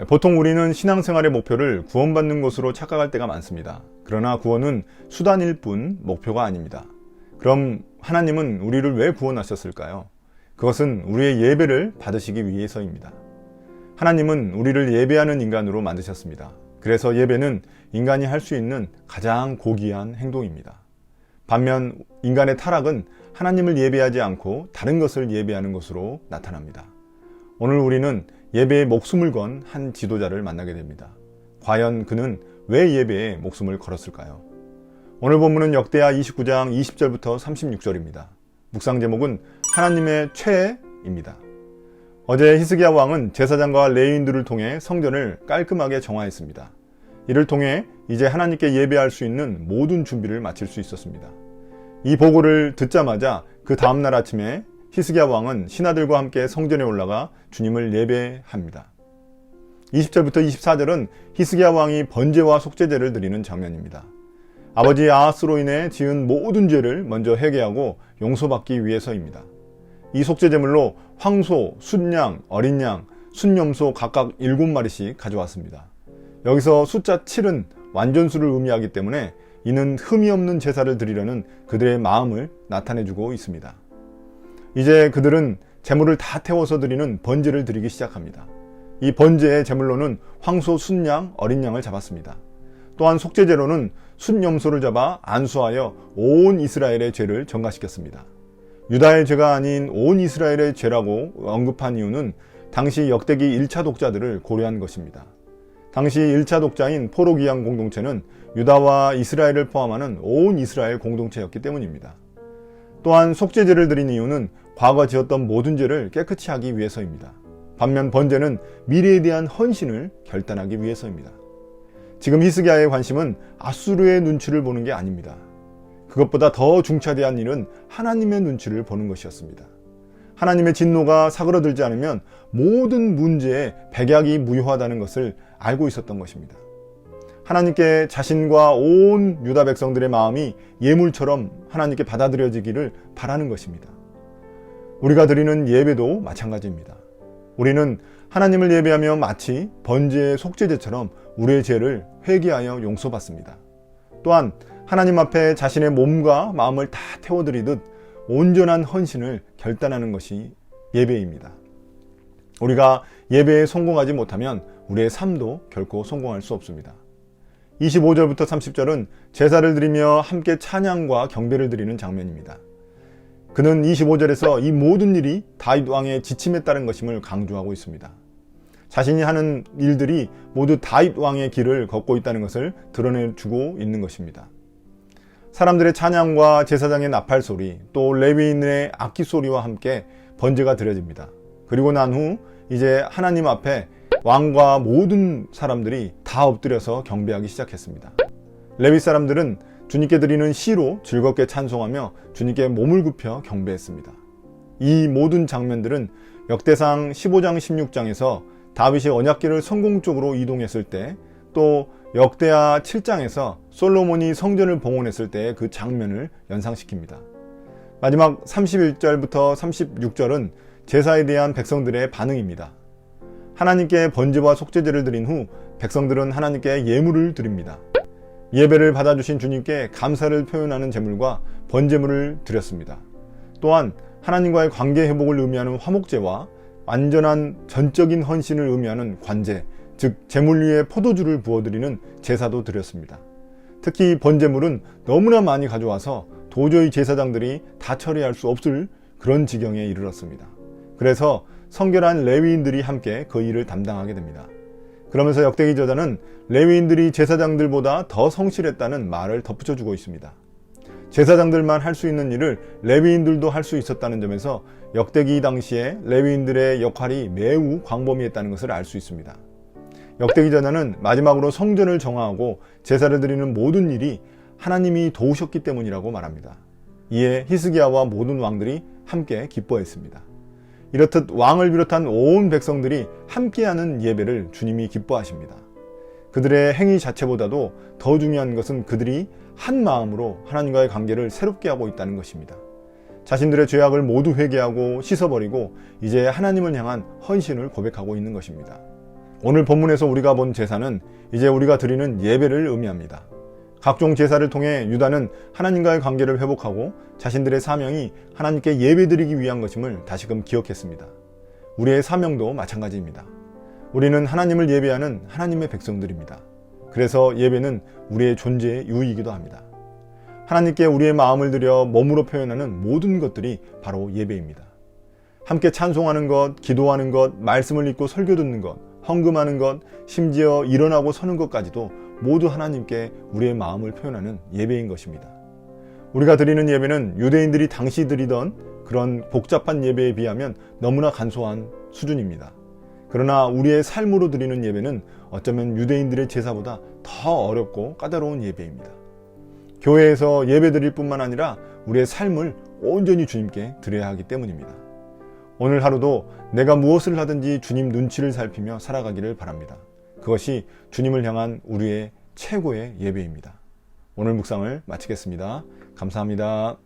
보통 우리는 신앙생활의 목표를 구원받는 것으로 착각할 때가 많습니다. 그러나 구원은 수단일 뿐 목표가 아닙니다. 그럼 하나님은 우리를 왜 구원하셨을까요? 그것은 우리의 예배를 받으시기 위해서입니다. 하나님은 우리를 예배하는 인간으로 만드셨습니다. 그래서 예배는 인간이 할 수 있는 가장 고귀한 행동입니다. 반면 인간의 타락은 하나님을 예배하지 않고 다른 것을 예배하는 것으로 나타납니다. 오늘 우리는 예배에 목숨을 건 한 지도자를 만나게 됩니다. 과연 그는 왜 예배에 목숨을 걸었을까요? 오늘 본문은 역대하 29장 20절부터 36절입니다. 묵상 제목은 하나님의 최애입니다. 어제 히스기야 왕은 제사장과 레위인들을 통해 성전을 깔끔하게 정화했습니다. 이를 통해 이제 하나님께 예배할 수 있는 모든 준비를 마칠 수 있었습니다. 이 보고를 듣자마자 그 다음날 아침에 히스기야 왕은 신하들과 함께 성전에 올라가 주님을 예배합니다. 20절부터 24절은 히스기야 왕이 번제와 속죄제를 드리는 장면입니다. 아버지 아하스로 인해 지은 모든 죄를 먼저 회개하고 용서받기 위해서입니다. 이 속죄제물로 황소, 순양, 어린 양, 순염소 각각 7마리씩 가져왔습니다. 여기서 숫자 7은 완전수를 의미하기 때문에 이는 흠이 없는 제사를 드리려는 그들의 마음을 나타내주고 있습니다. 이제 그들은 제물을 다 태워서 드리는 번제를 드리기 시작합니다. 이 번제의 제물로는 황소, 순양, 어린 양을 잡았습니다. 또한 속죄제로는 순염소를 잡아 안수하여 온 이스라엘의 죄를 전가시켰습니다. 유다의 죄가 아닌 온 이스라엘의 죄라고 언급한 이유는 당시 역대기 1차 독자들을 고려한 것입니다. 당시 1차 독자인 포로기양 공동체는 유다와 이스라엘을 포함하는 온 이스라엘 공동체였기 때문입니다. 또한 속죄제를 드린 이유는 과거 지었던 모든 죄를 깨끗이 하기 위해서입니다. 반면 번제는 미래에 대한 헌신을 결단하기 위해서입니다. 지금 히스기야의 관심은 아수르의 눈치를 보는 게 아닙니다. 그것보다 더 중차대한 일은 하나님의 눈치를 보는 것이었습니다. 하나님의 진노가 사그러들지 않으면 모든 문제에 백약이 무효하다는 것을 알고 있었던 것입니다. 하나님께 자신과 온 유다 백성들의 마음이 예물처럼 하나님께 받아들여지기를 바라는 것입니다. 우리가 드리는 예배도 마찬가지입니다. 우리는 하나님을 예배하며 마치 번제의 속죄제처럼 우리의 죄를 회개하여 용서받습니다. 또한 하나님 앞에 자신의 몸과 마음을 다 태워드리듯 온전한 헌신을 결단하는 것이 예배입니다. 우리가 예배에 성공하지 못하면 우리의 삶도 결코 성공할 수 없습니다. 25절부터 30절은 제사를 드리며 함께 찬양과 경배를 드리는 장면입니다. 그는 25절에서 이 모든 일이 다윗 왕의 지침에 따른 것임을 강조하고 있습니다. 자신이 하는 일들이 모두 다윗 왕의 길을 걷고 있다는 것을 드러내주고 있는 것입니다. 사람들의 찬양과 제사장의 나팔 소리, 또 레위인의 악기 소리와 함께 번제가 드려집니다. 그리고 난 후 이제 하나님 앞에 왕과 모든 사람들이 다 엎드려서 경배하기 시작했습니다. 레위 사람들은 주님께 드리는 시로 즐겁게 찬송하며 주님께 몸을 굽혀 경배했습니다. 이 모든 장면들은 역대상 15장 16장에서 다윗이 언약궤를 성공적으로 이동했을 때, 또 역대하 7장에서 솔로몬이 성전을 봉헌했을 때의 그 장면을 연상시킵니다. 마지막 31절부터 36절은 제사에 대한 백성들의 반응입니다. 하나님께 번제와 속죄제를 드린 후 백성들은 하나님께 예물을 드립니다. 예배를 받아주신 주님께 감사를 표현하는 제물과 번제물을 드렸습니다. 또한 하나님과의 관계 회복을 의미하는 화목제와 완전한 전적인 헌신을 의미하는 관제, 즉 제물 위에 포도주를 부어드리는 제사도 드렸습니다. 특히 번제물은 너무나 많이 가져와서 도저히 제사장들이 다 처리할 수 없을 그런 지경에 이르렀습니다. 그래서 성결한 레위인들이 함께 그 일을 담당하게 됩니다. 그러면서 역대기 저자는 레위인들이 제사장들보다 더 성실했다는 말을 덧붙여주고 있습니다. 제사장들만 할 수 있는 일을 레위인들도 할 수 있었다는 점에서 역대기 당시에 레위인들의 역할이 매우 광범위했다는 것을 알 수 있습니다. 역대기 저자는 마지막으로 성전을 정화하고 제사를 드리는 모든 일이 하나님이 도우셨기 때문이라고 말합니다. 이에 히스기야와 모든 왕들이 함께 기뻐했습니다. 이렇듯 왕을 비롯한 온 백성들이 함께하는 예배를 주님이 기뻐하십니다. 그들의 행위 자체보다도 더 중요한 것은 그들이 한 마음으로 하나님과의 관계를 새롭게 하고 있다는 것입니다. 자신들의 죄악을 모두 회개하고 씻어버리고 이제 하나님을 향한 헌신을 고백하고 있는 것입니다. 오늘 본문에서 우리가 본 제사는 이제 우리가 드리는 예배를 의미합니다. 각종 제사를 통해 유다는 하나님과의 관계를 회복하고 자신들의 사명이 하나님께 예배드리기 위한 것임을 다시금 기억했습니다. 우리의 사명도 마찬가지입니다. 우리는 하나님을 예배하는 하나님의 백성들입니다. 그래서 예배는 우리의 존재의 이유이기도 합니다. 하나님께 우리의 마음을 들여 몸으로 표현하는 모든 것들이 바로 예배입니다. 함께 찬송하는 것, 기도하는 것, 말씀을 읽고 설교 듣는 것, 헌금하는 것, 심지어 일어나고 서는 것까지도 모두 하나님께 우리의 마음을 표현하는 예배인 것입니다. 우리가 드리는 예배는 유대인들이 당시 드리던 그런 복잡한 예배에 비하면 너무나 간소한 수준입니다. 그러나 우리의 삶으로 드리는 예배는 어쩌면 유대인들의 제사보다 더 어렵고 까다로운 예배입니다. 교회에서 예배 드릴 뿐만 아니라 우리의 삶을 온전히 주님께 드려야 하기 때문입니다. 오늘 하루도 내가 무엇을 하든지 주님 눈치를 살피며 살아가기를 바랍니다. 그것이 주님을 향한 우리의 최고의 예배입니다. 오늘 묵상을 마치겠습니다. 감사합니다.